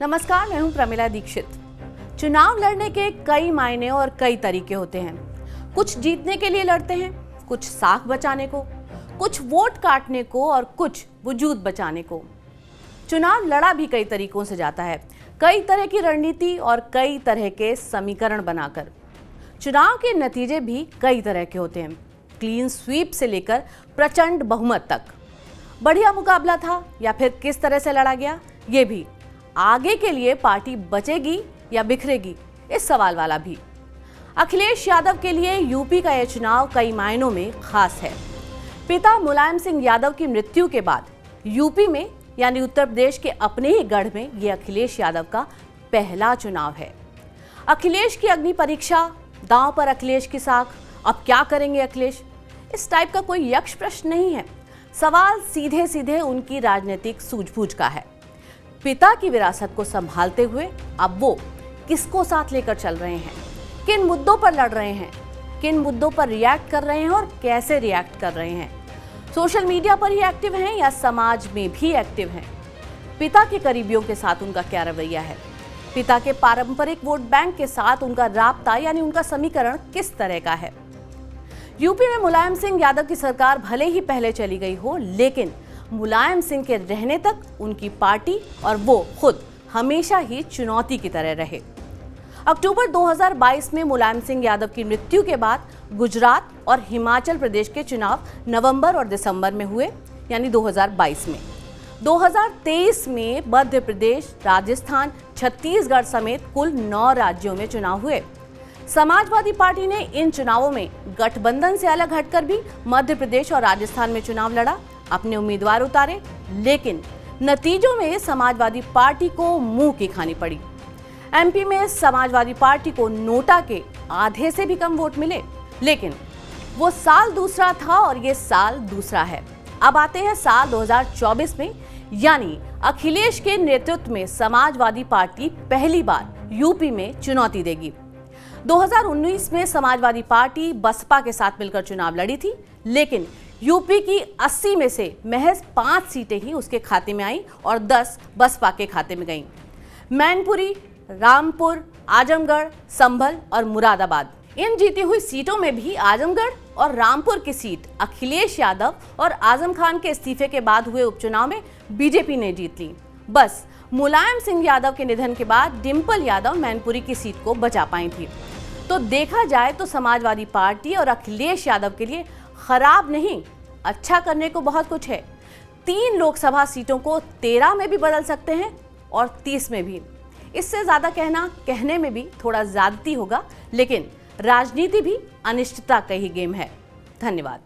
नमस्कार, मैं हूं प्रमिला दीक्षित। चुनाव लड़ने के कई मायने और कई तरीके होते हैं। कुछ जीतने के लिए लड़ते हैं, कुछ साख बचाने को, कुछ वोट काटने को और कुछ वजूद बचाने को। चुनाव लड़ा भी कई तरीकों से जाता है, कई तरह की रणनीति और कई तरह के समीकरण बनाकर। चुनाव के नतीजे भी कई तरह के होते हैं, क्लीन स्वीप से लेकर प्रचंड बहुमत तक। बढ़िया मुकाबला था या फिर किस तरह से लड़ा गया, ये भी। आगे के लिए पार्टी बचेगी या बिखरेगी, इस सवाल वाला भी। अखिलेश यादव के लिए यूपी का यह चुनाव कई मायनों में खास है। पिता मुलायम सिंह यादव की मृत्यु के बाद यूपी में यानी उत्तर प्रदेश के अपने ही गढ़ में यह अखिलेश यादव का पहला चुनाव है। अखिलेश की अग्नि परीक्षा, दांव पर अखिलेश की साख, अब क्या करेंगे अखिलेश, इस टाइप का कोई यक्ष प्रश्न नहीं है। सवाल सीधे सीधे उनकी राजनीतिक सूझबूझ का है। पिता की विरासत को संभालते हुए अब वो किसको साथ लेकर चल रहे हैं, किन मुद्दों पर लड़ रहे हैं, किन मुद्दों पर रिएक्ट कर रहे हैं और कैसे रिएक्ट कर रहे हैं। सोशल मीडिया पर ही एक्टिव हैं या समाज में भी एक्टिव हैं। पिता के करीबियों के साथ उनका क्या रवैया है, पिता के पारंपरिक वोट बैंक के साथ उनका राब्ता यानी उनका समीकरण किस तरह का है। यूपी में मुलायम सिंह यादव की सरकार भले ही पहले चली गई हो, लेकिन मुलायम सिंह के रहने तक उनकी पार्टी और वो खुद हमेशा ही चुनौती की तरह रहे। अक्टूबर 2022 में मुलायम सिंह यादव की मृत्यु के बाद गुजरात और हिमाचल प्रदेश के चुनाव नवंबर और दिसंबर में हुए, यानी 2022 में। 2023 में मध्य प्रदेश, राजस्थान, छत्तीसगढ़ समेत कुल 9 राज्यों में चुनाव हुए। समाजवादी पार्टी ने इन चुनावों में गठबंधन से अलग हटकर भी मध्य प्रदेश और राजस्थान में चुनाव लड़ा, अपने उम्मीदवार उतारे, लेकिन नतीजों में समाजवादी पार्टी को मुंह की खानी पड़ी। एमपी में समाजवादी पार्टी को नोटा के आधे से भी कम वोट मिले, लेकिन वो साल दूसरा था और ये साल दूसरा है। अब आते हैं साल 2024 में, यानी अखिलेश के नेतृत्व में समाजवादी पार्टी पहली बार यूपी में चुनौती देगी। 2019 में समाजवादी पार्टी बसपा के साथ मिलकर चुनाव लड़ी थी, लेकिन यूपी की 80 में से महज 5 सीटें ही उसके खाते में आई और 10 बसपा के खाते में गईं। मैनपुरी, रामपुर, आजमगढ़, संभल और मुरादाबाद, इन जीती हुई सीटों में भी आजमगढ़ और रामपुर की सीट अखिलेश यादव और आजम खान के इस्तीफे के बाद हुए उपचुनाव में बीजेपी ने जीत ली। बस मुलायम सिंह यादव के निधन के बाद डिंपल यादव मैनपुरी की सीट को बचा पाई थी। तो देखा जाए तो समाजवादी पार्टी और अखिलेश यादव के लिए खराब नहीं, अच्छा करने को बहुत कुछ है। 3 लोकसभा सीटों को 13 में भी बदल सकते हैं और 30 में भी। इससे ज्यादा कहने में भी थोड़ा ज्यादती होगा, लेकिन राजनीति भी अनिश्चितता का ही गेम है। धन्यवाद।